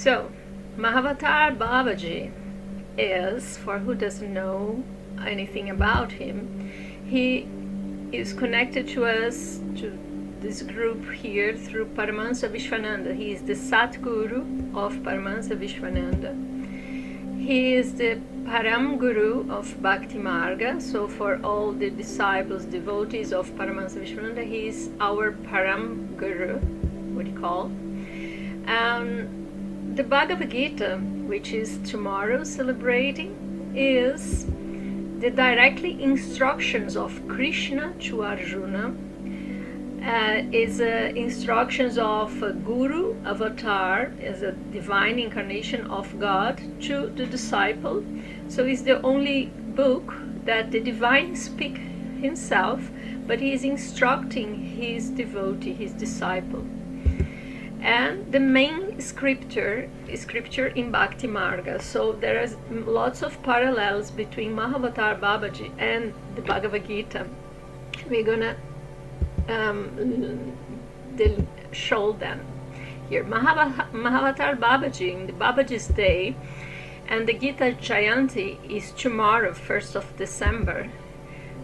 So, Mahavatar Babaji is, for who doesn't know anything about him, he is connected to us, to this group here, through Paramahansa Vishwananda. He is the Satguru of Paramahansa Vishwananda. He is the Param Guru of Bhakti Marga. So for all the disciples, devotees of Paramahansa Vishwananda, he is our Param Guru, what you call. The Bhagavad Gita, which is tomorrow celebrating, is the directly instructions of Krishna to Arjuna, is instructions of a Guru, Avatar, as a divine incarnation of God, to the disciple. So it's the only book that the divine speak himself, but he is instructing his devotee, his disciple. And the main scripture in Bhakti Marga. So there is lots of parallels between Mahavatar Babaji and the Bhagavad Gita. We're gonna show them here. Mahavatar Babaji, in the Babaji's Day, and the Gita Jayanti is tomorrow, 1st of December.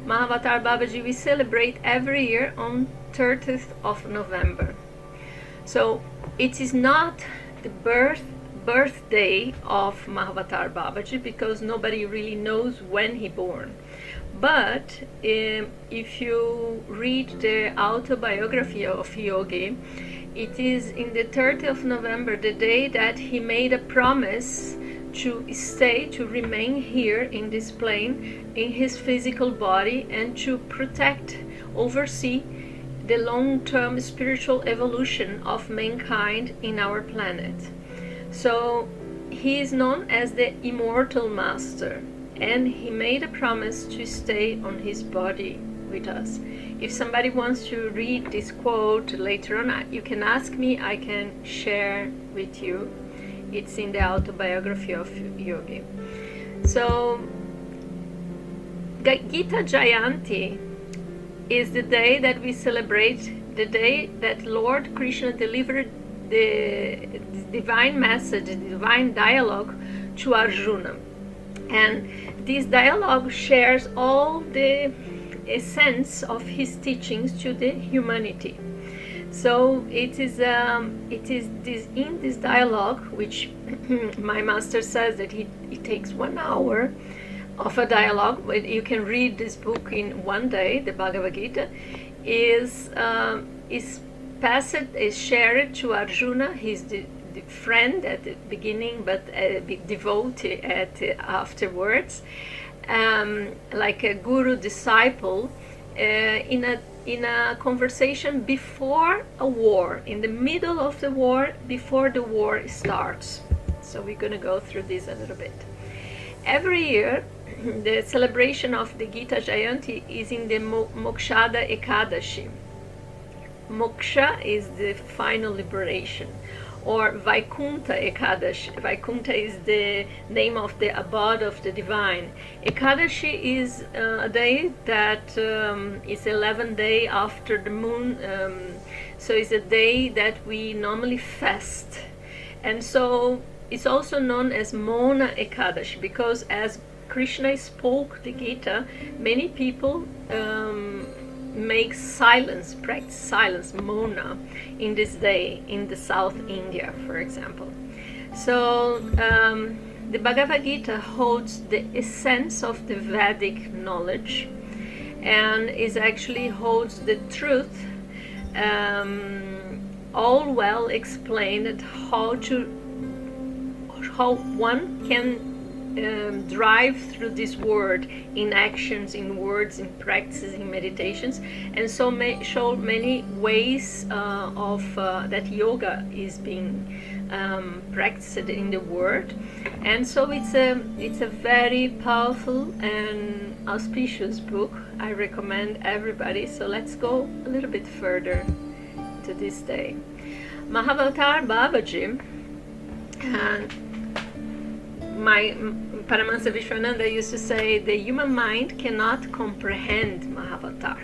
Mahavatar Babaji we celebrate every year on 30th of November. So it is not the birthday of Mahavatar Babaji, because nobody really knows when he born. But if you read the autobiography of Yogi, it is in the 30th of November, the day that he made a promise to stay, to remain here in this plane, in his physical body, and to protect, oversee the long-term spiritual evolution of mankind in our planet. So he is known as the immortal master, and he made a promise to stay on his body with us. If somebody wants to read this quote later on, you can ask me, I can share with you. It's in the autobiography of Yogi. So Gita Jayanti is the day that we celebrate, the day that Lord Krishna delivered the divine message, the divine dialogue to Arjuna. And this dialogue shares all the essence of his teachings to the humanity. So it is this, in this dialogue, which my master says that it takes 1 hour of a dialogue. You can read this book in one day. The Bhagavad Gita is shared to Arjuna. He's the friend at the beginning, but a devotee afterwards, like a guru disciple, in a conversation before a war, in the middle of the war, before the war starts. So we're going to go through this a little bit. Every year, the celebration of the Gita Jayanti is in the Mokshada Ekadashi. Moksha is the final liberation, or Vaikuntha Ekadashi. Vaikuntha is the name of the abode of the divine. Ekadashi is a day that is 11th day after the moon, so it's a day that we normally fast. And so it's also known as Mona Ekadashi, because as Krishna spoke the Gita, many people make silence, practice silence, Mona, in this day in the South India, for example. So the Bhagavad Gita holds the essence of the Vedic knowledge, and is actually holds the truth, all well explained, how one can drive through this world in actions, in words, in practices, in meditations, and so show many ways of that yoga is being practiced in the world. And so it's a very powerful and auspicious book. I recommend everybody. So let's go a little bit further to this day. Mahavatar Babaji, and my Paramahansa Vishwananda used to say, the human mind cannot comprehend Mahavatar.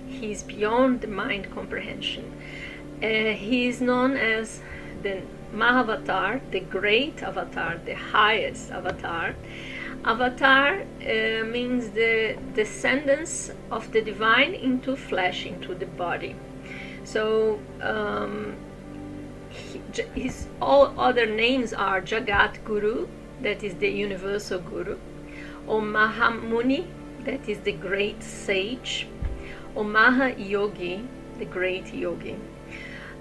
He is beyond the mind comprehension. He is known as the Mahavatar, the great avatar, the highest avatar. Avatar means the descendants of the divine into flesh, into the body. So his all other names are Jagat Guru, that is the universal Guru, or Mahamuni, that is the great sage, or Mahayogi, the great yogi.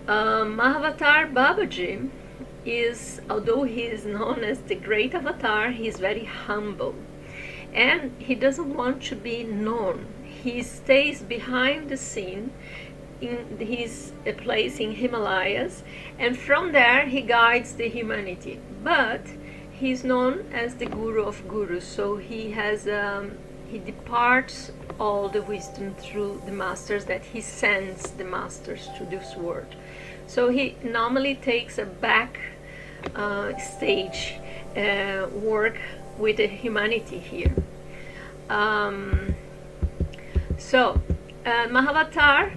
Mahavatar Babaji is, although he is known as the great avatar, he is very humble and he doesn't want to be known. He stays behind the scene in his place in Himalayas, and from there he guides the humanity. But he's known as the Guru of Gurus, so he departs all the wisdom through the masters, that he sends the masters to this world. So he normally takes a back stage work with the humanity here. Mahavatar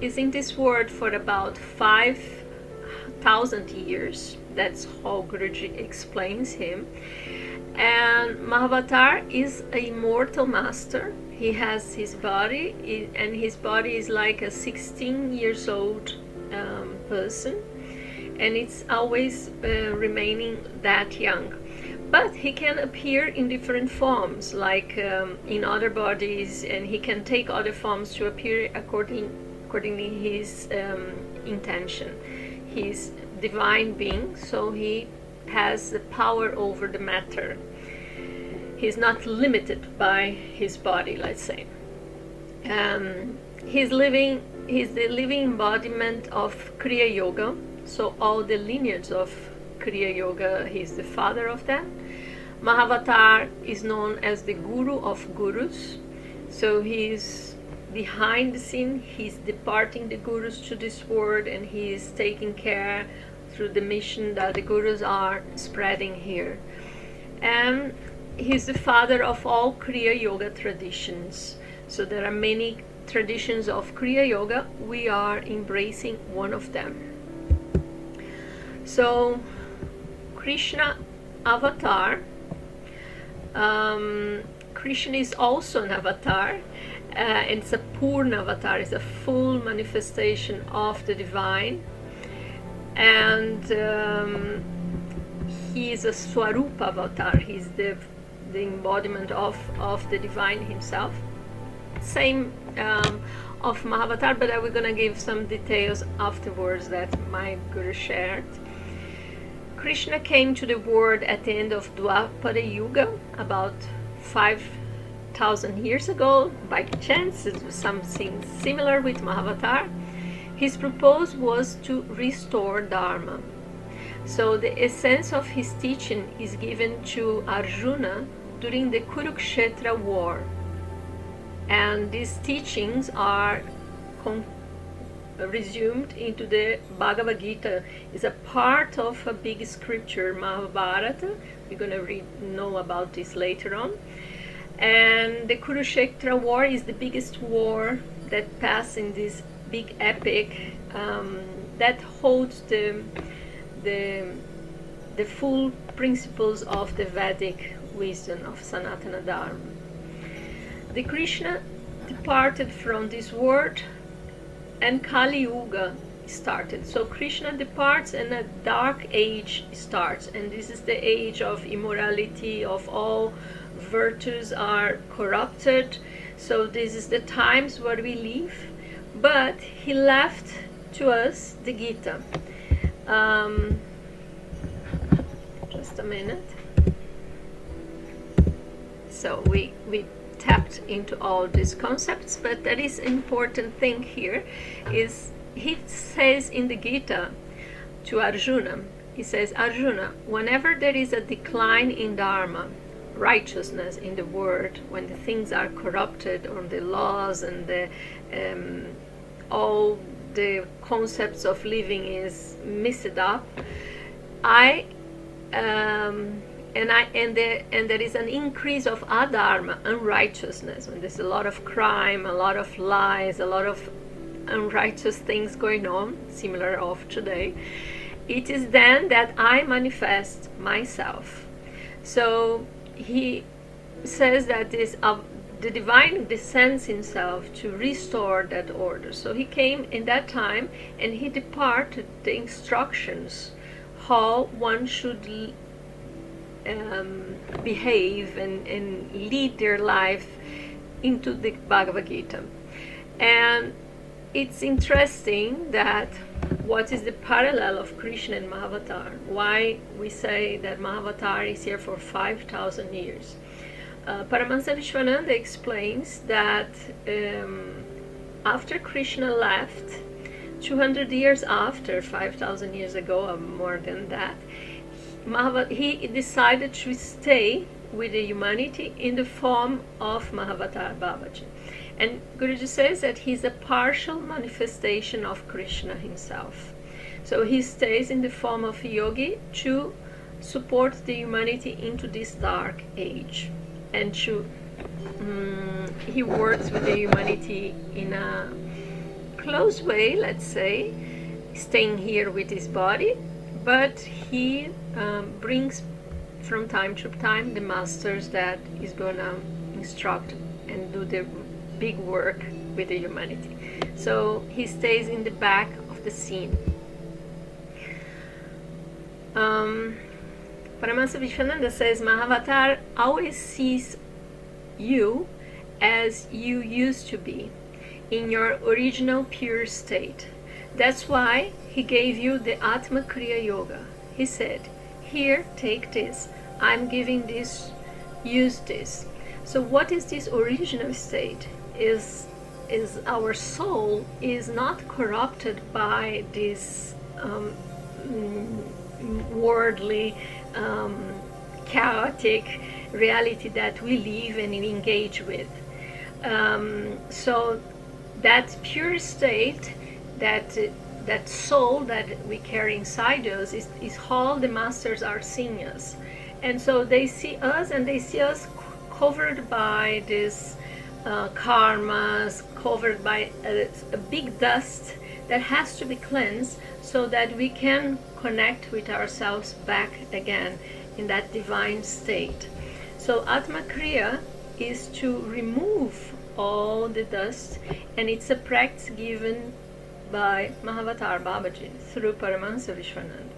is in this world for about 5,000 years. That's how Guruji explains him. And Mahavatar is an immortal master. He has his body, and his body is like a 16 years old person, and it's always remaining that young. But he can appear in different forms, like in other bodies, and he can take other forms to appear accordingly his intention. He's divine being, so he has the power over the matter. He's not limited by his body, let's say. He's the living embodiment of Kriya Yoga, so all the lineage of Kriya Yoga, he's the father of them. Mahavatar is known as the Guru of Gurus, so he's behind the scene, he's departing the Gurus to this world, and he is taking care through the mission that the Gurus are spreading here. And he's the father of all Kriya Yoga traditions. So there are many traditions of Kriya Yoga. We are embracing one of them. So Krishna avatar. Krishna is also an avatar. It's a Purna avatar. It's a full manifestation of the divine. And he is a Swarupa avatar. He's the embodiment of the divine himself. Same of Mahavatar, but we're going to give some details afterwards that my Guru shared. Krishna came to the world at the end of Dwapara Yuga, about 5,000 years ago. By chance, it was something similar with Mahavatar. His purpose was to restore Dharma. So the essence of his teaching is given to Arjuna during the Kurukshetra war. And these teachings are resumed into the Bhagavad Gita. It's a part of a big scripture, Mahabharata. We're going to know about this later on. And the Kurukshetra war is the biggest war that passed in this big epic that holds the full principles of the Vedic wisdom of Sanatana Dharma. The Krishna departed from this world and Kali Yuga started. So Krishna departs and a dark age starts, and this is the age of immorality, of all virtues are corrupted. So this is the times where we live. But he left to us the Gita. Just a minute. So we tapped into all these concepts, but that is important thing here is he says in the Gita to Arjuna, he says, Arjuna, whenever there is a decline in Dharma, righteousness in the world, when the things are corrupted, or the laws and the all the concepts of living is messed up, and there is an increase of adharma, unrighteousness, when there's a lot of crime, a lot of lies, a lot of unrighteous things going on, similar of today, it is then that I manifest myself. So he says that the divine descends himself to restore that order. So he came in that time and he departed the instructions how one should behave and lead their life into the Bhagavad Gita. And it's interesting that what is the parallel of Krishna and Mahavatar? Why we say that Mahavatar is here for 5,000 years? Paramahansa Vishwananda explains that after Krishna left, 200 years after, 5,000 years ago, or more than that, he decided to stay with the humanity in the form of Mahavatar Babaji. And Guruji says that he's a partial manifestation of Krishna himself. So he stays in the form of a yogi to support the humanity into this dark age. And he works with the humanity in a close way, let's say, staying here with his body, but he brings from time to time the masters that is going to instruct and do the big work with the humanity. So he stays in the back of the scene. Paramahansa Vishwananda says Mahavatar always sees you as you used to be, in your original pure state. That's why he gave you the Atma Kriya Yoga. He said, here, take this. I'm giving this, use this. So what is this original state? Is our soul is not corrupted by this worldly, chaotic reality that we live and engage with. So that pure state, that soul that we carry inside us is how the masters are seeing us. And so they see us, and they see us covered by this karmas, covered by a big dust that has to be cleansed so that we can connect with ourselves back again in that divine state. So Atma Kriya is to remove all the dust, and it's a practice given by Mahavatar Babaji through Paramahansa Vishwananda.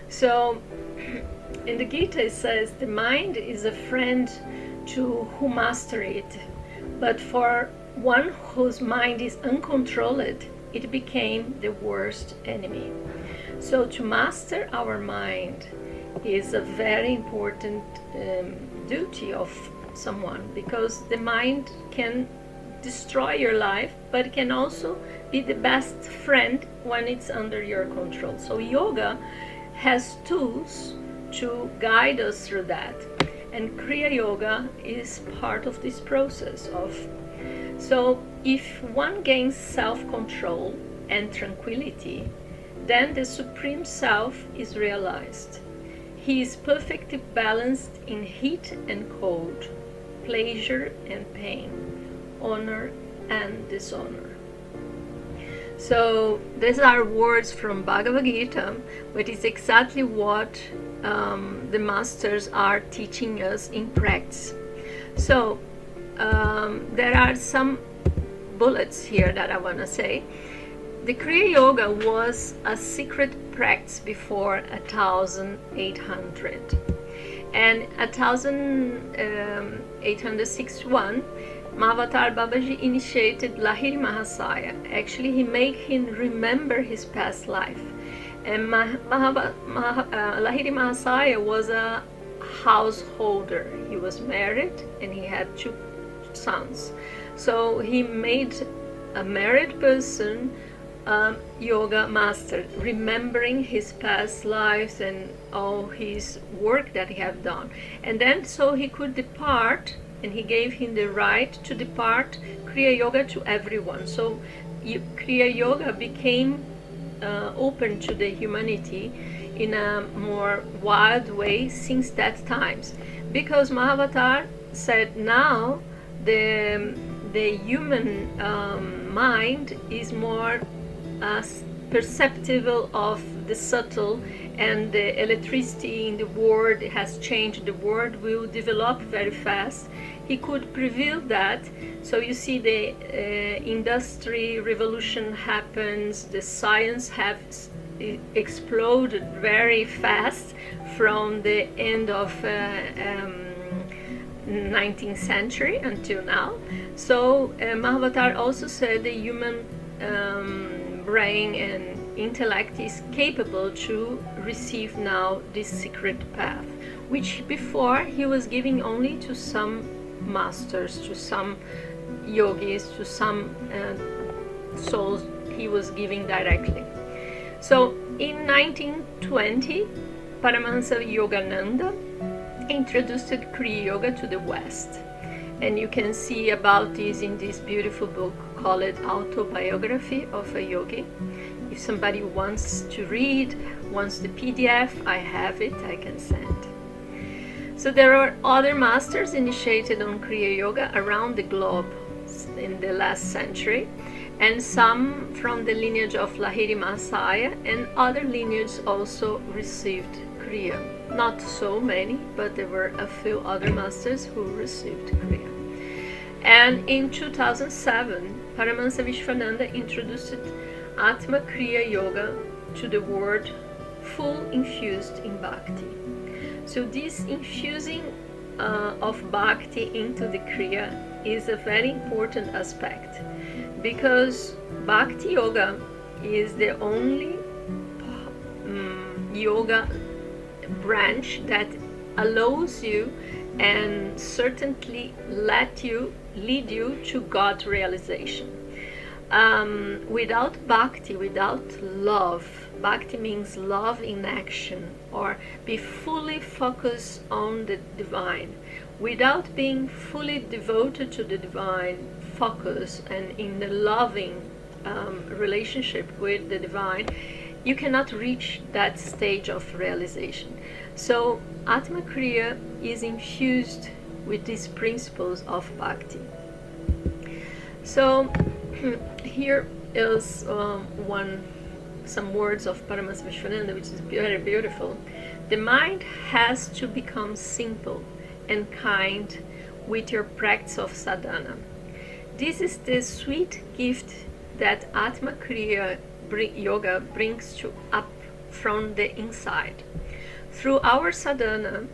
So in the Gita it says the mind is a friend to who master it, but for one whose mind is uncontrolled, it became the worst enemy. So to master our mind is a very important duty of someone, because the mind can destroy your life, but it can also be the best friend when it's under your control. So yoga has tools to guide us through that, and Kriya Yoga is part of this process of. So if one gains self-control and tranquility, then the Supreme Self is realized. He is perfectly balanced in heat and cold, pleasure and pain, honor and dishonor. So these are words from Bhagavad Gita, but it's exactly what the masters are teaching us in practice. So there are some bullets here that I want to say. The Kriya Yoga was a secret practice before 1800. And 1861, Mahavatar Babaji initiated Lahiri Mahasaya. Actually, he made him remember his past life. And Lahiri Mahasaya was a householder. He was married and he had 2 sons. So he made a married person yoga master, remembering his past lives and all his work that he had done. And then so he could depart, and he gave him the right to depart Kriya Yoga to everyone. So Kriya Yoga became open to the humanity in a more wild way since that times, because Mahavatar said now the human mind is more perceptible of the subtle, and the electricity in the world has changed. The world will develop very fast. He could prevail that. So you see the industry revolution happens, the science has exploded very fast from the end of 19th century until now. So Mahavatar also said the human brain and intellect is capable to receive now this secret path, which before he was giving only to some masters, to some yogis, to some souls he was giving directly. So in 1920, Paramahansa Yogananda introduced Kriya Yoga to the West. And you can see about this in this beautiful book called Autobiography of a Yogi. If somebody wants to read, wants the PDF, I have it, I can send. So there are other masters initiated on Kriya Yoga around the globe in the last century, and some from the lineage of Lahiri Mahasaya, and other lineages also received Kriya. Not so many, but there were a few other masters who received Kriya. And in 2007, Paramahansa Vishwananda introduced Atma Kriya Yoga to the world, full infused in Bhakti. So this infusing of Bhakti into the Kriya is a very important aspect, because Bhakti Yoga is the only yoga branch that allows you and certainly lead you to God realization. Without bhakti, without love, bhakti means love in action, or be fully focused on the divine. Without being fully devoted to the divine, focus and in the loving relationship with the divine, you cannot reach that stage of realization. So Atma Kriya is infused with these principles of bhakti. So here is some words of Paramahansa Vishwananda, which is very beautiful. The mind has to become simple and kind with your practice of sadhana. This is the sweet gift that Atma Kriya Yoga brings to up from the inside. Through our sadhana,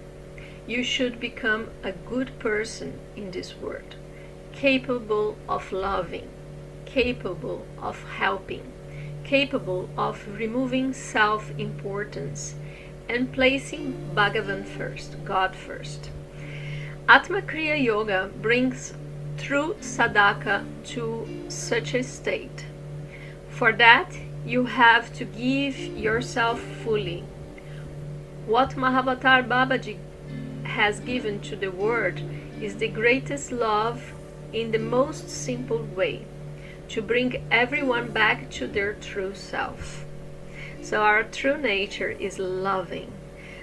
you should become a good person in this world, capable of loving, capable of helping, capable of removing self-importance and placing Bhagavan first, God first. Atma Kriya Yoga brings true sadhaka to such a state. For that, you have to give yourself fully. What Mahavatar Babaji has given to the world is the greatest love in the most simple way, to bring everyone back to their true self. So our true nature is loving,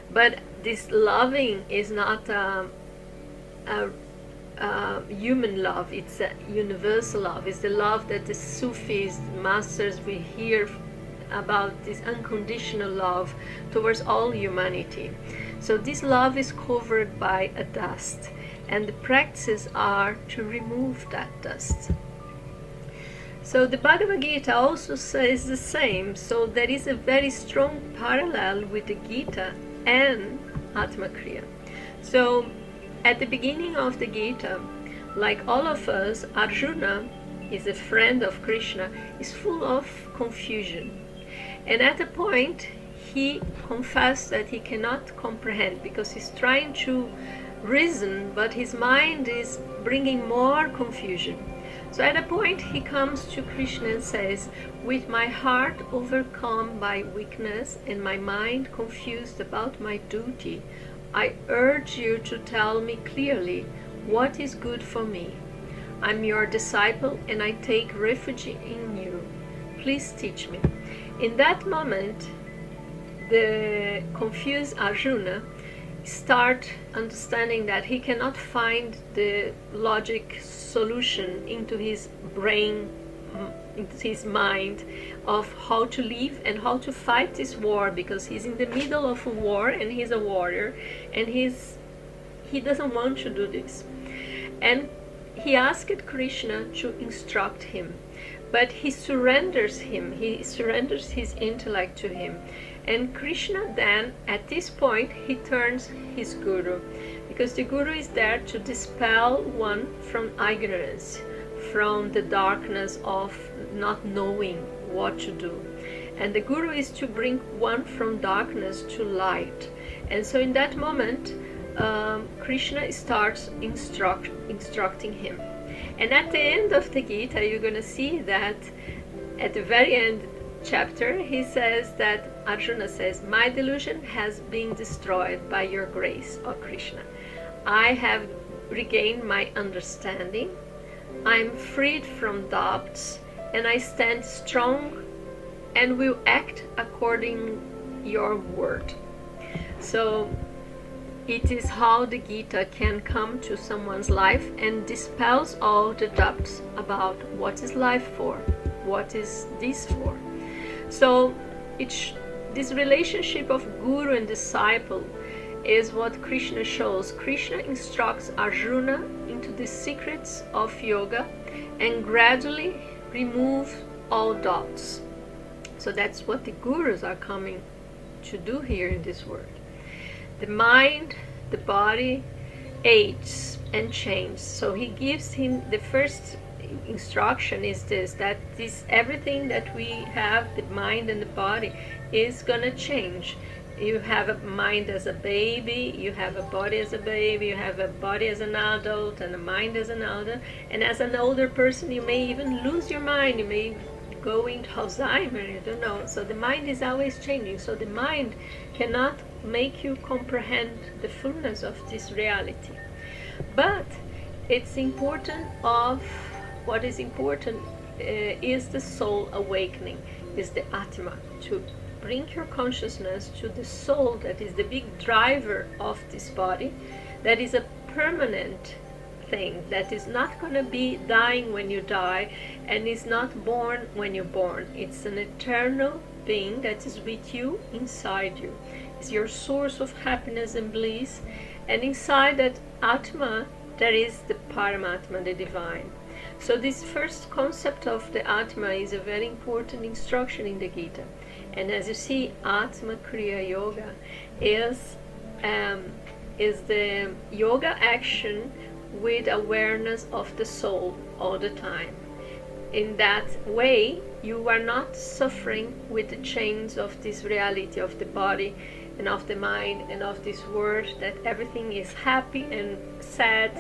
but this loving is not a human love, it's a universal love. It's the love that the Sufis, masters, we hear about, this unconditional love towards all humanity. So this love is covered by a dust, and the practices are to remove that dust. So the Bhagavad Gita also says the same. So there is a very strong parallel with the Gita and Atma Kriya. So at the beginning of the Gita, like all of us, Arjuna is a friend of Krishna, is full of confusion. And at a point, he confessed that he cannot comprehend, because he's trying to reason, but his mind is bringing more confusion. So at a point, he comes to Krishna and says, "With my heart overcome by weakness and my mind confused about my duty, I urge you to tell me clearly what is good for me. I'm your disciple and I take refuge in you. Please teach me." In that moment, the confused Arjuna start understanding that he cannot find the logic solution into his brain into his mind of how to live and how to fight this war, because he's in the middle of a war and he's a warrior, and he doesn't want to do this. And he asked Krishna to instruct him, but he surrenders his intellect to him. And Krishna then, at this point, he turns his guru, because the guru is there to dispel one from ignorance, from the darkness of not knowing what to do. And the guru is to bring one from darkness to light. And so in that moment, Krishna starts instructing him. And at the end of the Gita, you're going to see that at the very end chapter, he says that Arjuna says, my delusion has been destroyed by your grace, O Krishna. I have regained my understanding. I'm freed from doubts, and I stand strong and will act according your word. So it is how the Gita can come to someone's life and dispels all the doubts about what is life for, what is this for. So this relationship of guru and disciple is what Krishna shows. Krishna instructs Arjuna into the secrets of yoga and gradually remove all doubts. So that's what the gurus are coming to do here in this world. The mind, the body ages and changes. So he gives him the first instruction is this, that this everything that we have, the mind and the body, is gonna change. You have a mind as a baby, you have a body as a baby, you have a body as an adult and a mind as an adult, and as an older person you may even lose your mind, you may go into Alzheimer, you don't know. So the mind is always changing. So the mind cannot make you comprehend the fullness of this reality. But it's important of what is important is the soul awakening, is the Atma, to bring your consciousness to the soul that is the big driver of this body, that is a permanent thing, that is not going to be dying when you die and is not born when you're born. It's an eternal being that is with you, inside you. It's your source of happiness and bliss, and inside that Atma there is the Paramatma, the divine. So this first concept of the Atma is a very important instruction in the Gita. And as you see, Atma Kriya Yoga is the yoga action with awareness of the soul all the time. In that way, you are not suffering with the chains of this reality of the body and of the mind and of this world, that everything is happy and sad,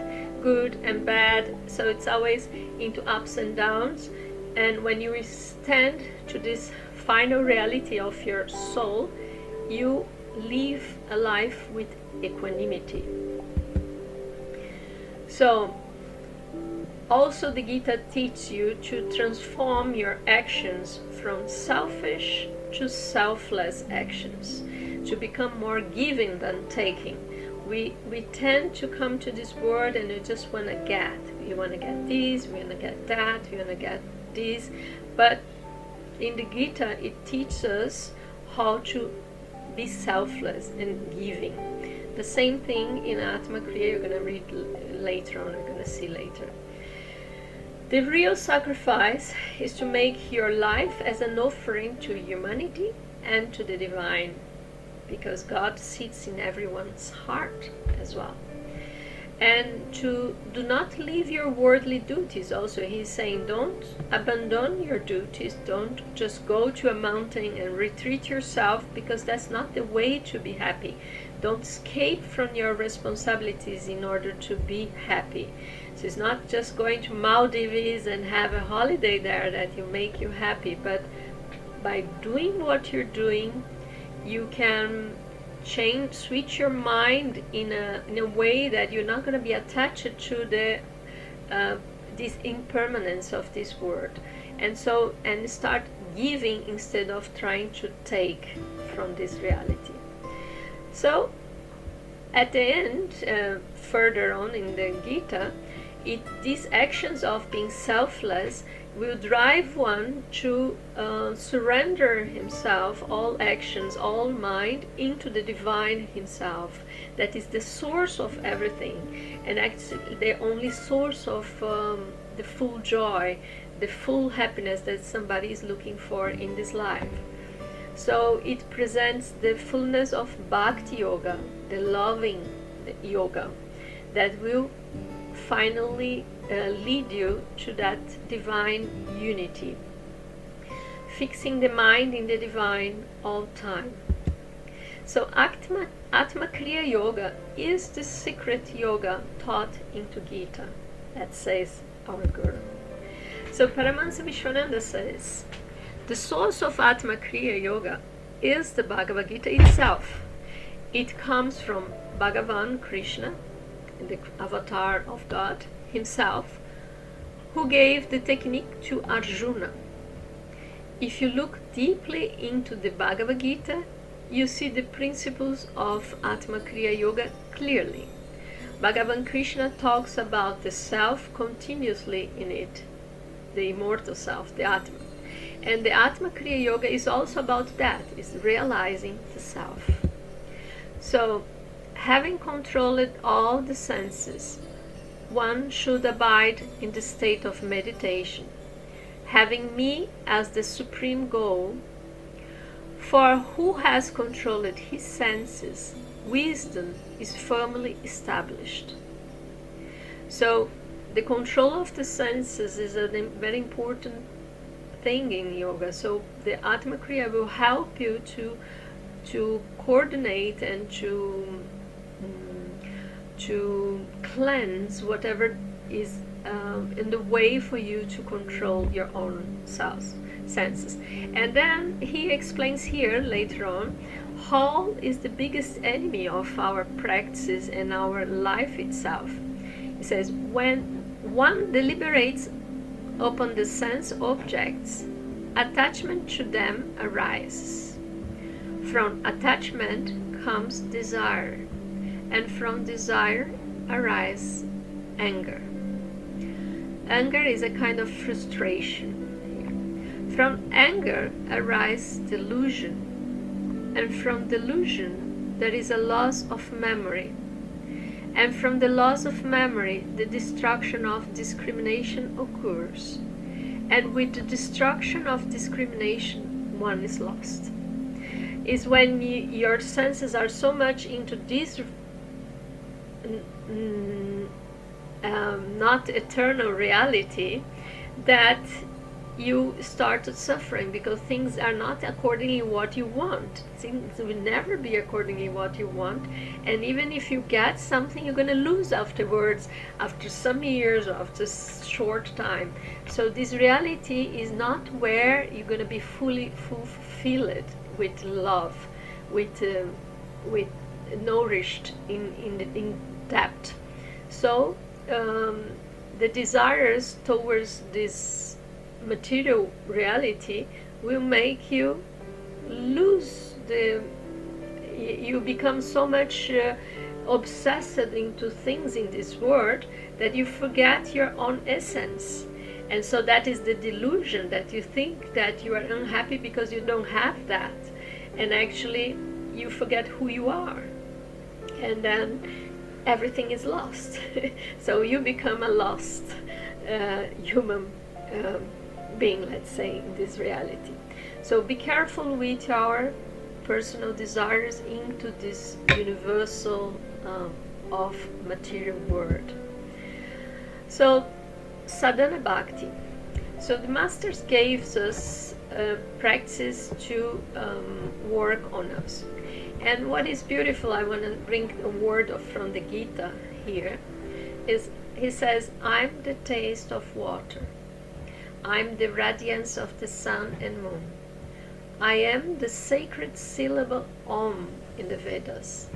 good and bad. So it's always into ups and downs. And when you stand to this final reality of your soul, you live a life with equanimity. So also the Gita teaches you to transform your actions from selfish to selfless actions, to become more giving than taking. We tend to come to this world and we just want to get. We want to get this, we want to get that, we want to get this. But in the Gita, it teaches us how to be selfless and giving. The same thing in Atma Kriya, you're going to read later on, you're going to see later. The real sacrifice is to make your life as an offering to humanity and to the divine, because God sits in everyone's heart as well. And to do not leave your worldly duties also. He's saying don't abandon your duties, don't just go to a mountain and retreat yourself, because that's not the way to be happy. Don't escape from your responsibilities in order to be happy. So it's not just going to Maldives and have a holiday there that will make you happy, but by doing what you're doing, you can switch your mind in a way that you're not going to be attached to the this impermanence of this world, and start giving instead of trying to take from this reality. So at the end, further on in the Gita, these actions of being selfless will drive one to surrender himself, all actions, all mind, into the divine himself. That is the source of everything, and actually the only source of the full joy, the full happiness that somebody is looking for in this life. So it presents the fullness of Bhakti Yoga, the loving yoga, that will finally lead you to that divine unity, fixing the mind in the divine all time. So Atma Kriya Yoga is the secret yoga taught into Gita, that says our Guru. So Paramahansa Vishwananda says, the source of Atma Kriya Yoga is the Bhagavad Gita itself. It comes from Bhagavan Krishna, the avatar of God himself, who gave the technique to Arjuna. If you look deeply into the Bhagavad Gita, you see the principles of Atma Kriya Yoga clearly. Bhagavan Krishna talks about the self continuously in it, the immortal self, the Atma. And the Atma Kriya Yoga is also about that, is realizing the self. So, having controlled all the senses, one should abide in the state of meditation, having me as the supreme goal. For who has controlled his senses, wisdom is firmly established. So, the control of the senses is a very important thing in yoga. So, the Atma Kriya will help you to coordinate and to cleanse whatever is in the way for you to control your own senses. And then he explains here later on how is the biggest enemy of our practices and our life itself. He says, when one deliberates upon the sense objects, attachment to them arises. From attachment comes desire, and from desire arises anger. Anger is a kind of frustration. From anger arises delusion, and from delusion there is a loss of memory. And from the loss of memory, the destruction of discrimination occurs. And with the destruction of discrimination, one is lost. Is when your senses are so much into this not eternal reality that you started suffering, because things are not accordingly what you want. Things will never be accordingly what you want, and even if you get something, you're going to lose afterwards, after some years or after short time. So this reality is not where you're going to be fully fulfilled with love, with nourished in depth. So the desires towards this material reality will make you lose you become so much obsessed into things in this world that you forget your own essence. And so that is the delusion, that you think that you are unhappy because you don't have that, and actually you forget who you are, and then everything is lost. So you become a lost human being, let's say, in this reality. So be careful with our personal desires into this universal of material world. So sadhana bhakti. So the masters gave us practices to work on us. And what is beautiful, I want to bring a word from the Gita here, is he says, I'm the taste of water. I'm the radiance of the sun and moon. I am the sacred syllable Om in the Vedas.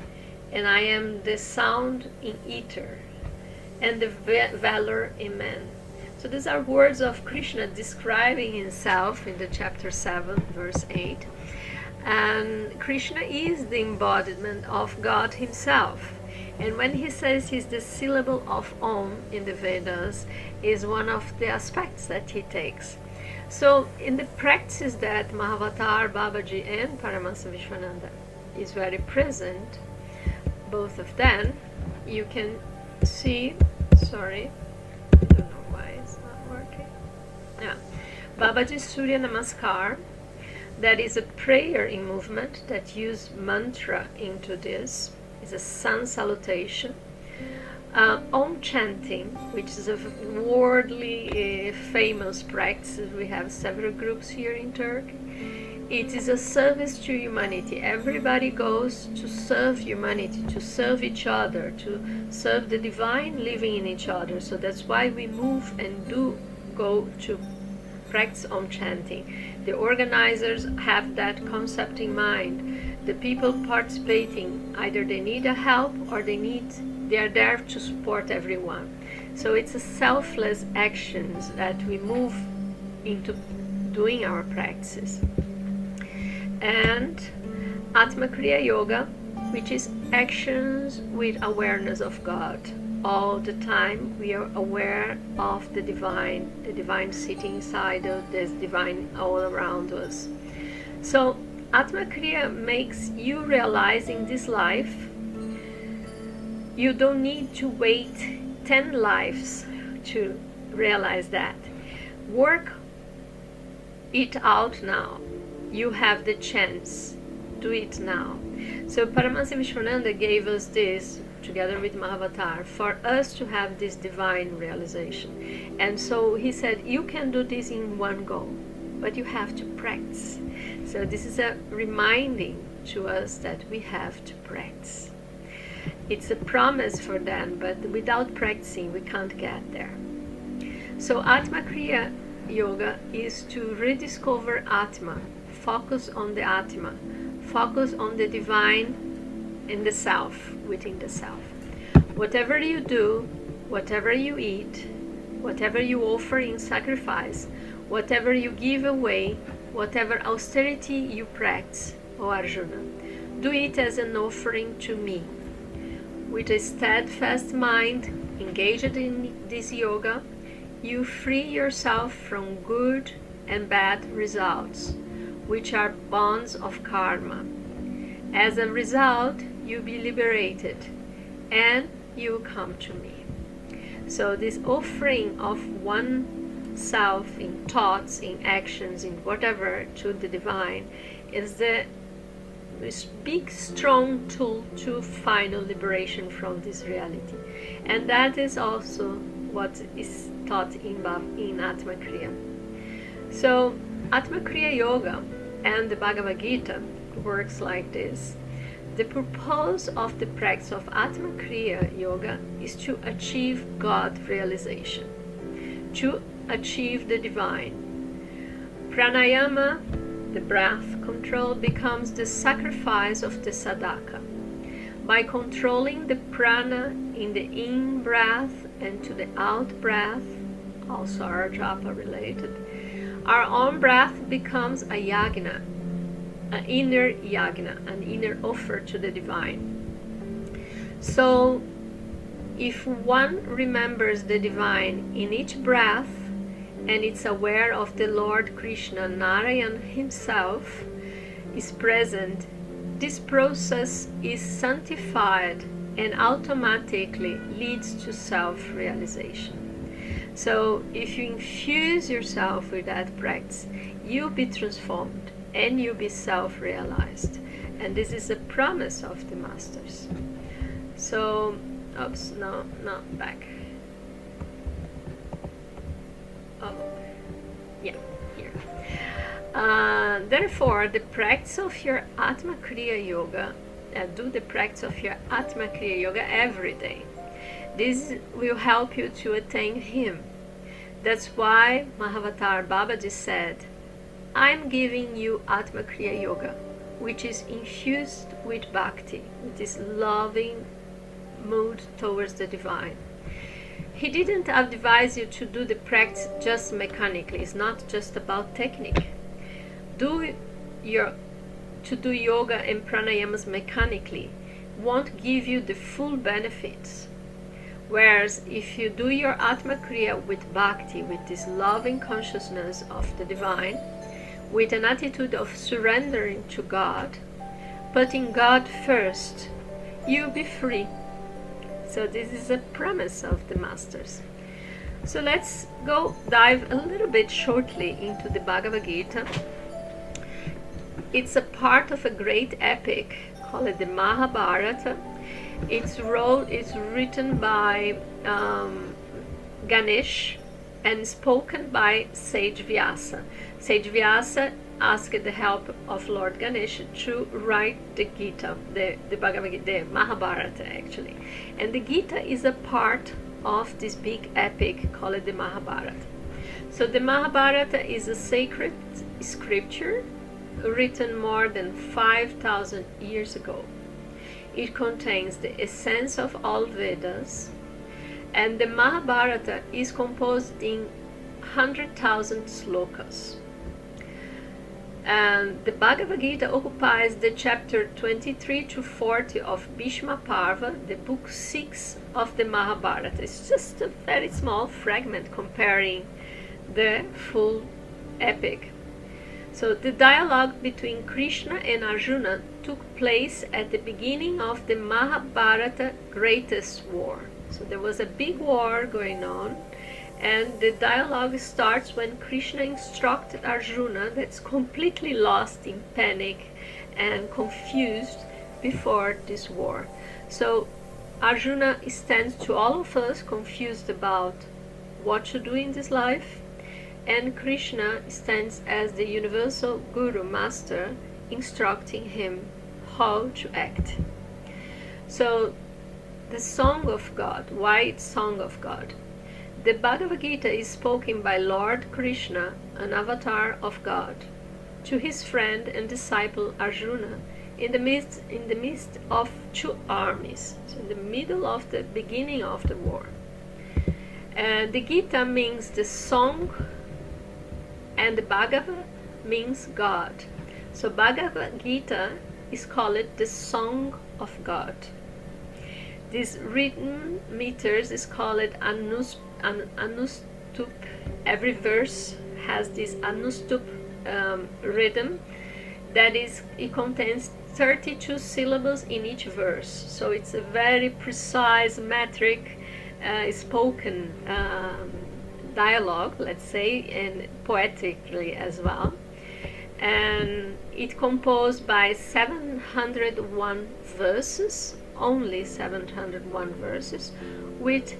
And I am the sound in ether and the valor in man. So these are words of Krishna describing himself in the chapter 7, verse 8. And Krishna is the embodiment of God himself. And when he says he's the syllable of Om in the Vedas, is one of the aspects that he takes. So in the practice that Mahavatar Babaji and Paramahansa Vishwananda is very present, both of them, you can see, sorry, I don't know why it's not working. Yeah, Babaji Surya Namaskar, that is a prayer in movement that use mantra into this. It's a sun salutation. Om chanting, which is a worldly famous practice. We have several groups here in Turkey. It is a service to humanity. Everybody goes to serve humanity, to serve each other, to serve the divine living in each other. So that's why we move and do go to practice Om chanting. The organizers have that concept in mind. The people participating, either they need a help or they are there to support everyone. So it's a selfless actions that we move into doing our practices. And Atma Kriya Yoga, which is actions with awareness of God. All the time we are aware of the divine sitting inside us, there's divine all around us. So Atma Kriya makes you realize in this life you don't need to wait 10 lives to realize that. Work it out now. You have the chance. Do it now. So Paramahansa Vishwananda gave us this, together with Mahavatar, for us to have this divine realization. And so he said, you can do this in one go, but you have to practice. So this is a reminding to us that we have to practice. It's a promise for them, but without practicing we can't get there. So Atma Kriya Yoga is to rediscover Atma, focus on the Atma, focus on the divine in the self, within the self. Whatever you do, whatever you eat, whatever you offer in sacrifice, whatever you give away, whatever austerity you practice, O Arjuna, do it as an offering to me. With a steadfast mind engaged in this yoga, you free yourself from good and bad results, which are bonds of karma. As a result, you be liberated and you come to me. So this offering of oneself in thoughts, in actions, in whatever, to the divine is the big strong tool to final liberation from this reality. And that is also what is taught in Atma Kriya. So Atma Kriya Yoga and the Bhagavad Gita works like this. The purpose of the practice of Atma Kriya Yoga is to achieve God realization, to achieve the divine. Pranayama, the breath control, becomes the sacrifice of the sadhaka. By controlling the prana in the in breath and to the out breath, also our japa related, our own breath becomes a yagna, an inner offer to the divine. So if one remembers the divine in each breath and is aware of the Lord Krishna, Narayan himself is present, this process is sanctified and automatically leads to self-realization. So if you infuse yourself with that practice, you'll be transformed and you'll be self-realized. And this is a promise of the masters. So, oops, no, back. Oh, yeah, here. Therefore, the practice of your Atma Kriya Yoga, do the practice of your Atma Kriya Yoga every day. This will help you to attain Him. That's why Mahavatar Babaji said, I'm giving you Atma Kriya Yoga, which is infused with bhakti, with this loving mood towards the divine. He didn't advise you to do the practice just mechanically. It's not just about technique. To do yoga and pranayamas mechanically won't give you the full benefits. Whereas if you do your Atma Kriya with bhakti, with this loving consciousness of the divine, with an attitude of surrendering to God, putting God first, you'll be free. So this is a premise of the masters. So let's go dive a little bit shortly into the Bhagavad Gita. It's a part of a great epic called the Mahabharata. Its role is written by Ganesh and spoken by Sage Vyasa. Sage Vyasa asked the help of Lord Ganesh to write the Gita, the Bhagavad Gita, the Mahabharata actually. And the Gita is a part of this big epic called the Mahabharata. So the Mahabharata is a sacred scripture written more than 5,000 years ago. It contains the essence of all Vedas, and the Mahabharata is composed in 100,000 slokas. And the Bhagavad Gita occupies the chapter 23 to 40 of Bhishma Parva, the book 6 of the Mahabharata. It's just a very small fragment comparing the full epic. So the dialogue between Krishna and Arjuna took place at the beginning of the Mahabharata greatest war. So there was a big war going on, and the dialogue starts when Krishna instructed Arjuna, that's completely lost in panic and confused before this war. So Arjuna stands to all of us confused about what to do in this life, and Krishna stands as the universal Guru Master, instructing him how to act. So the Song of God, why it's Song of God? The Bhagavad Gita is spoken by Lord Krishna, an avatar of God, to his friend and disciple Arjuna in the midst of two armies, so in the middle of the beginning of the war. And the Gita means the song, and the Bhagavad means God. So Bhagavad Gita is called the Song of God. This written meters is called anustup. Every verse has this anustup rhythm. That is, it contains 32 syllables in each verse. So it's a very precise metric spoken dialogue, let's say, and poetically as well. And it composed by 701 verses, only 701 verses, with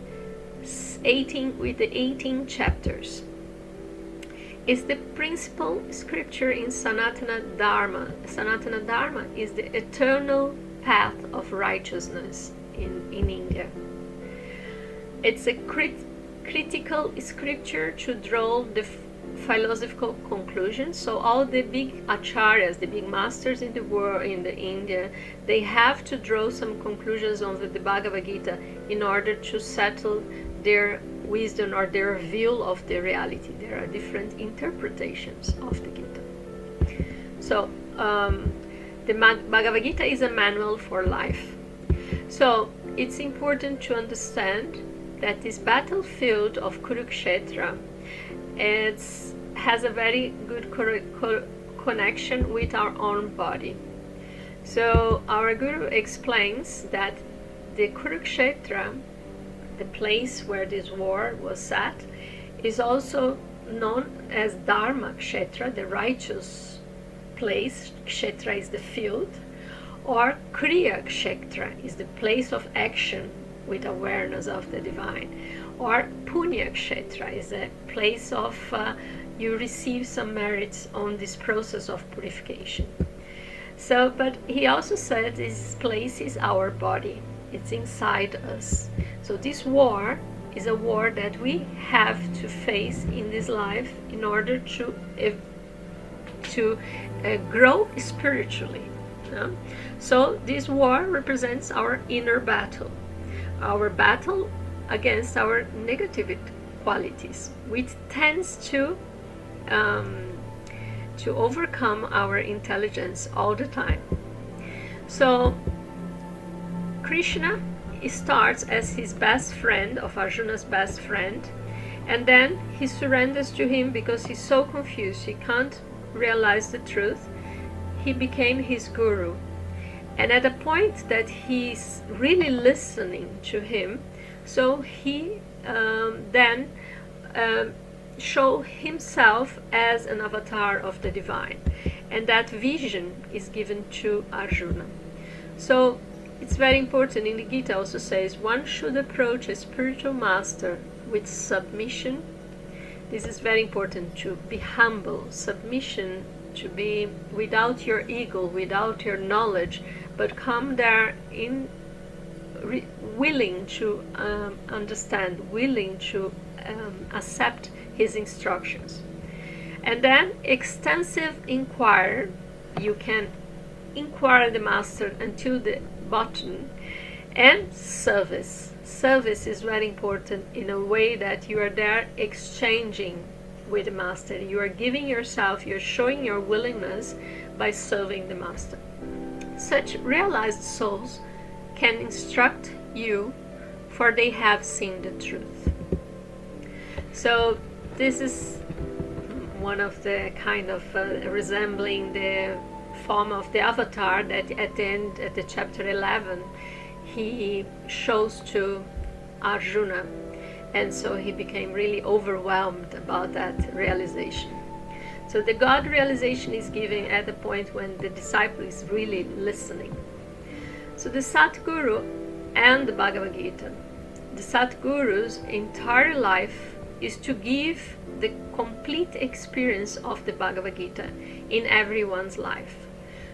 18 chapters. It's the principal scripture in Sanatana Dharma. Sanatana Dharma is the eternal path of righteousness in India. It's a critical scripture to draw the philosophical conclusions. So all the big acharyas, the big masters in the world, in India, they have to draw some conclusions on the Bhagavad Gita in order to settle their wisdom or their view of the reality. There are different interpretations of the Gita. So the Bhagavad Gita is a manual for life. So it's important to understand that this battlefield of Kurukshetra has a very good connection with our own body. So our Guru explains that the Kurukshetra, the place where this war was set, is also known as Dharma Kshetra, the righteous place. Kshetra is the field, or Kriya Kshetra is the place of action with awareness of the divine, or Punya Kshetra is a place of you receive some merits on this process of purification. So, but he also said this place is our body, it's inside us. So this war is a war that we have to face in this life in order to grow spiritually. So this war represents our inner battle against our negative qualities, which tends to overcome our intelligence all the time. So Krishna starts as his best friend, of Arjuna's best friend, and then he surrenders to him because he's so confused, he can't realize the truth. He became his guru. And at the point that he's really listening to him, so he then show himself as an avatar of the divine. And that vision is given to Arjuna. So it's very important. In the Gita also says, one should approach a spiritual master with submission. This is very important, to be humble, submission, to be without your ego, without your knowledge, but come there in willing to understand, willing to accept his instructions. And then extensive inquire. You can inquire the master until the bottom. And service. Service is very important in a way that you are there exchanging with the master. You are giving yourself, you're showing your willingness by serving the master. Such realized souls can instruct you, for they have seen the truth. So this is one of the kind of resembling the form of the avatar that at the end, at the chapter 11, he shows to Arjuna, and so he became really overwhelmed about that realization. So the God realization is given at the point when the disciple is really listening. So the Satguru and the Bhagavad Gita, the Satguru's entire life is to give the complete experience of the Bhagavad Gita in everyone's life,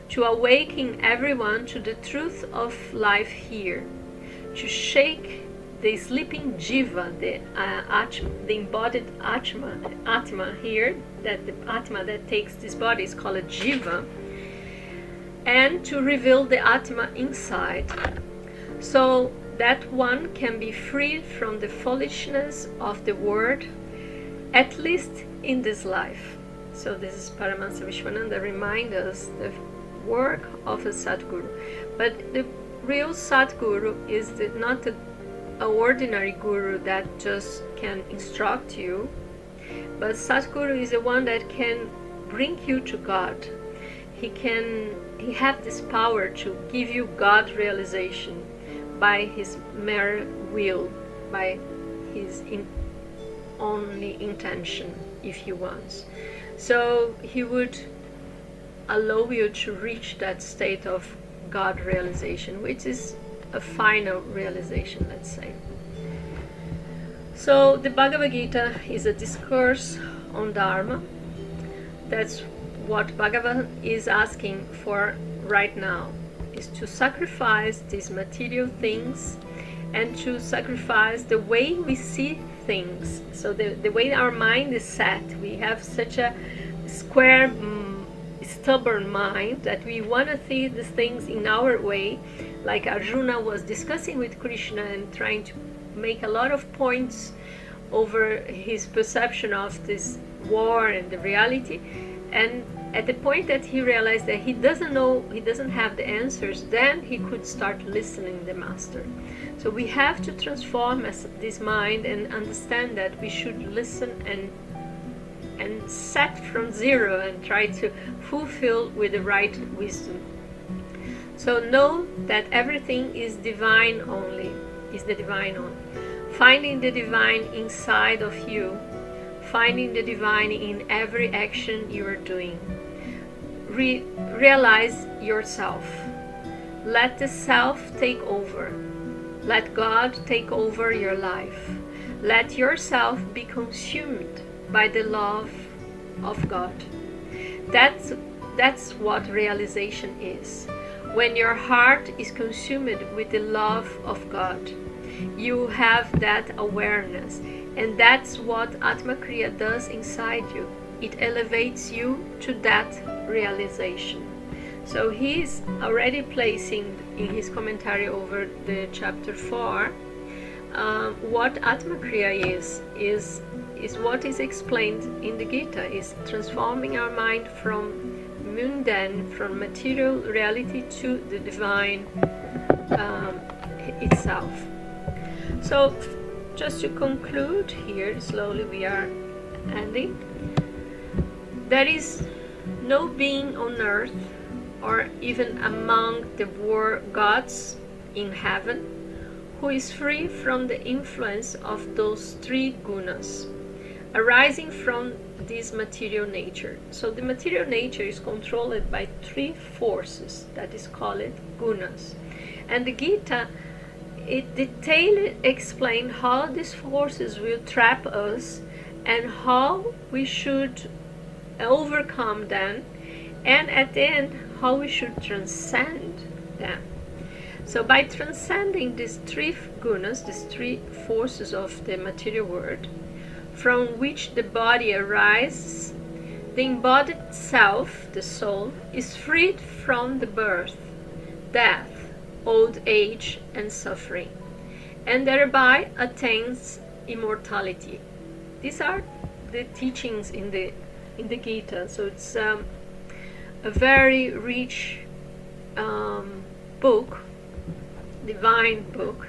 to awaken everyone to the truth of life here, to shake the sleeping jiva, the embodied atma here, that the atma that takes this body is called a jiva, and to reveal the atma inside, so that one can be freed from the foolishness of the world, at least in this life. So this is Paramahansa Vishwananda remind us the work of a Sadguru. But the real Sadguru is not an ordinary guru that just can instruct you, but Sadguru is the one that can bring you to God. He has this power to give you God realization by his mere will, by his only intention, if he wants. So he would allow you to reach that state of God realization, which is a final realization, let's say. So the Bhagavad Gita is a discourse on Dharma. That's what Bhagavan is asking for right now, is to sacrifice these material things and to sacrifice the way we see things. So the way our mind is set, we have such a square, stubborn mind that we want to see the things in our way, like Arjuna was discussing with Krishna and trying to make a lot of points over his perception of this war and the reality. And at the point that he realized that he doesn't know, he doesn't have the answers, then he could start listening to the master. So we have to transform this mind and understand that we should listen and set from zero and try to fulfill with the right wisdom. So know that everything is divine only, is the divine only. Finding the divine inside of you, finding the divine in every action you are doing. Realize yourself. Let the self take over. Let God take over your life. Let yourself be consumed by the love of God. That's what realization is. When your heart is consumed with the love of God, you have that awareness, and that's what Atma Kriya does inside you. It elevates you to that realization. So he's already placing in his commentary over the chapter 4 what Atma Kriya is what is explained in the Gita, is transforming our mind from mundane, from material reality to the divine itself. So just to conclude here, slowly we are ending. There is no being on earth or even among the gods in heaven who is free from the influence of those three gunas arising from this material nature. So the material nature is controlled by three forces that is called gunas. And the Gita, it detailedly explains how these forces will trap us and how we should overcome them, and at the end how we should transcend them. So by transcending these three gunas, these three forces of the material world, from which the body arises, the embodied self, the soul, is freed from the birth, death, old age, and suffering, and thereby attains immortality. These are the teachings in the Gita. So it's a very rich book, divine book.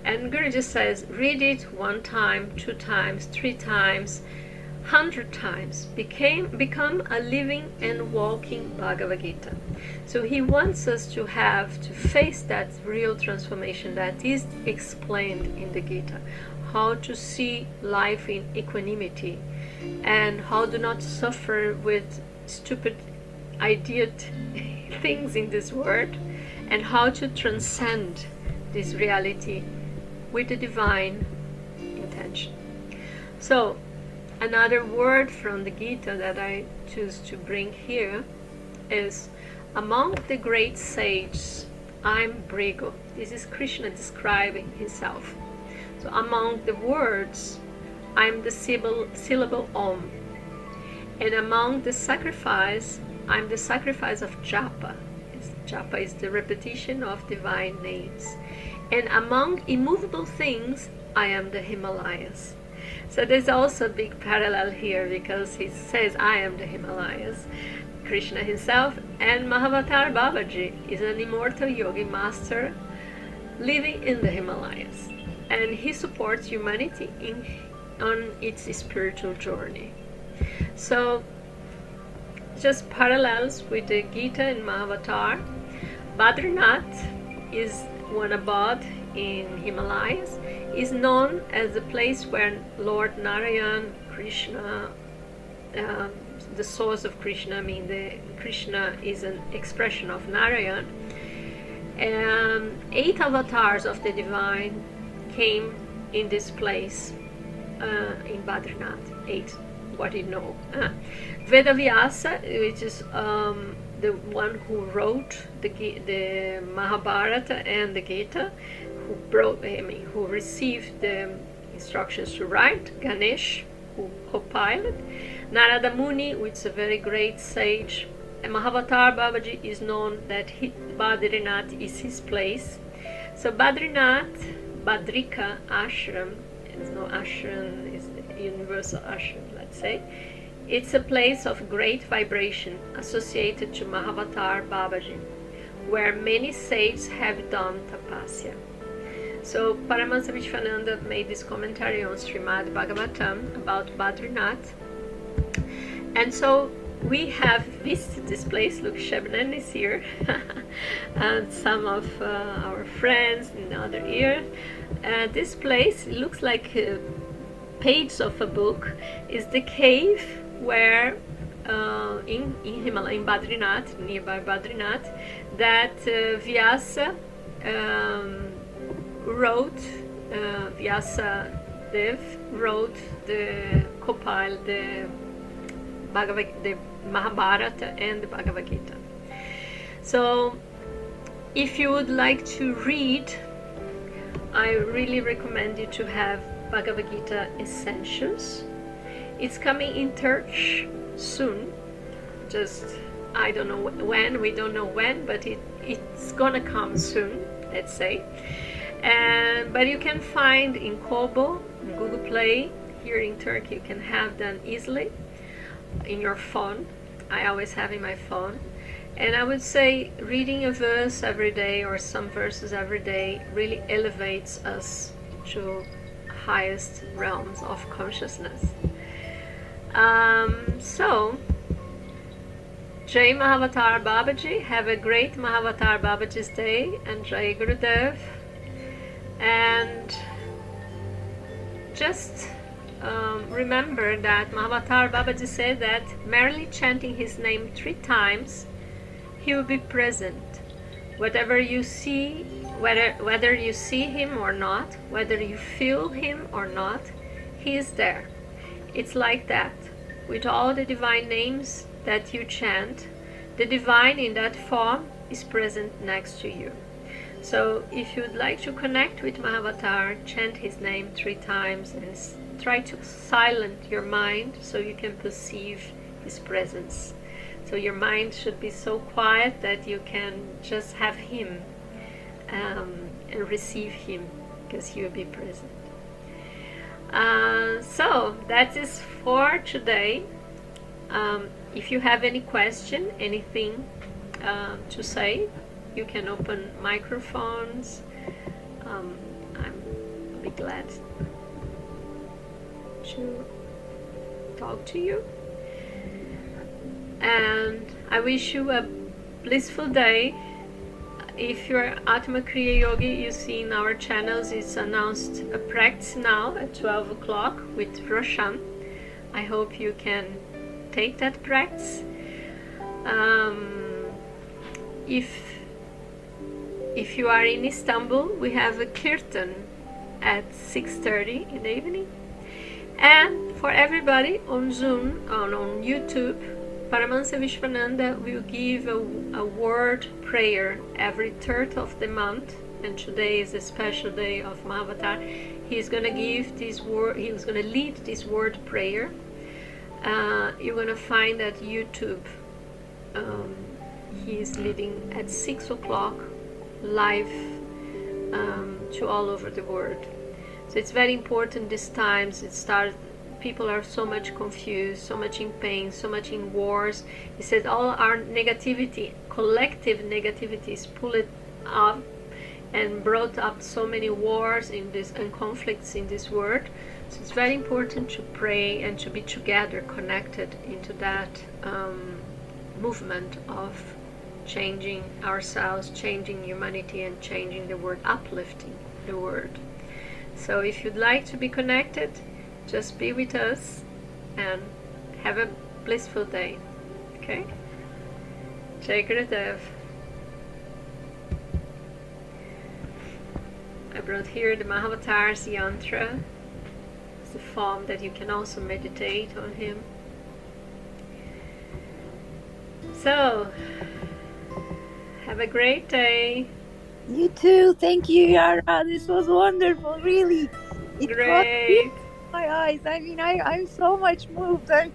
And Guruji says, read it 1 time, 2 times, 3 times, 100 times. Become a living and walking Bhagavad Gita. So he wants us to face that real transformation that is explained in the Gita. How to see life in equanimity, and how to not suffer with stupid, idiot things in this world, and how to transcend this reality with the divine intention. So another word from the Gita that I choose to bring here is, among the great sages, I'm Brigu. This is Krishna describing himself. So among the words, I'm the syllable Om. And among the sacrifice, I'm the sacrifice of Japa. Japa is the repetition of divine names. And among immovable things, I am the Himalayas. So there's also a big parallel here, because he says, I am the Himalayas. Krishna himself, and Mahavatar Babaji is an immortal yogi master living in the Himalayas. And he supports humanity on its spiritual journey. So just parallels with the Gita and Mahavatar. Badrinath is one abode in Himalayas, is known as the place where Lord Narayan, Krishna, the source of Krishna, Krishna is an expression of Narayan. 8 avatars of the divine came in this place, in Badrinath. 8, what you know. Vedavyasa, which is the one who wrote the Mahabharata and the Gita, who received the instructions to write. Ganesh, who compiled. Narada Muni, which is a very great sage. And Mahavatar Babaji is known that Badrinath is his place. So Badrinath, Badrika ashram, it's no ashram, it's the universal ashram, let's say. It's a place of great vibration associated to Mahavatar Babaji, where many sages have done tapasya. So Paramahansa Vishwananda made this commentary on Srimad Bhagavatam about Badrinath. And so we have visited this place. Look, Shebnan is here, and some of our friends in the other ear. This place, it looks like a page of a book, is the cave where in Himalaya, in Badrinath, nearby Badrinath, that Vyasa wrote, Vyasa Dev wrote compiled the Mahabharata and the Bhagavad Gita. So if you would like to read, I really recommend you to have Bhagavad Gita Essentials. It's coming in Turkish soon. Just, I don't know when, we don't know when, but it's gonna come soon, let's say. But you can find in Kobo, in Google Play, here in Turkey, you can have them easily in your phone. I always have in my phone. And I would say reading a verse every day or some verses every day really elevates us to highest realms of consciousness. So, Jai Mahavatar Babaji, have a great Mahavatar Babaji's day, and Jai Gurudev. And just remember that Mahavatar Babaji said that merely chanting his name 3 times, he will be present. Whatever you see, whether you see him or not, whether you feel him or not, he is there. It's like that. With all the divine names that you chant, the divine in that form is present next to you. So if you'd like to connect with Mahavatar, chant his name 3 times and try to silence your mind so you can perceive his presence. So your mind should be so quiet that you can just have him and receive him, because he will be present. So that is for today. If you have any question, anything to say, you can open microphones. I'll be glad to talk to you. And I wish you a blissful day. If you're Atma Kriya Yogi, you see in our channels it's announced a practice now at 12 o'clock with Roshan. I hope you can take that practice. If you are in Istanbul, we have a kirtan at 6:30 in the evening. And for everybody on Zoom, on YouTube, Paramahansa Vishwananda will give a word prayer every 3rd of the month, and today is a special day of Mahavatar. He's going to give this word, he's going to lead this word prayer. You're going to find at YouTube, he is leading at 6 o'clock live to all over the world. So it's very important these times. People are so much confused, so much in pain, so much in wars. He said all our negativity, collective negativity, is pulled up and brought up so many wars in this and conflicts in this world. So it's very important to pray and to be together, connected into that movement of changing ourselves, changing humanity, and changing the world, uplifting the world. So if you'd like to be connected, just be with us and have a blissful day. Okay? Jai Gurudev. I brought here the Mahavatar's yantra. It's a form that you can also meditate on him. So, have a great day. You too. Thank you, Yara. This was wonderful, really. It Great. brought my eyes. I mean, I'm so much moved.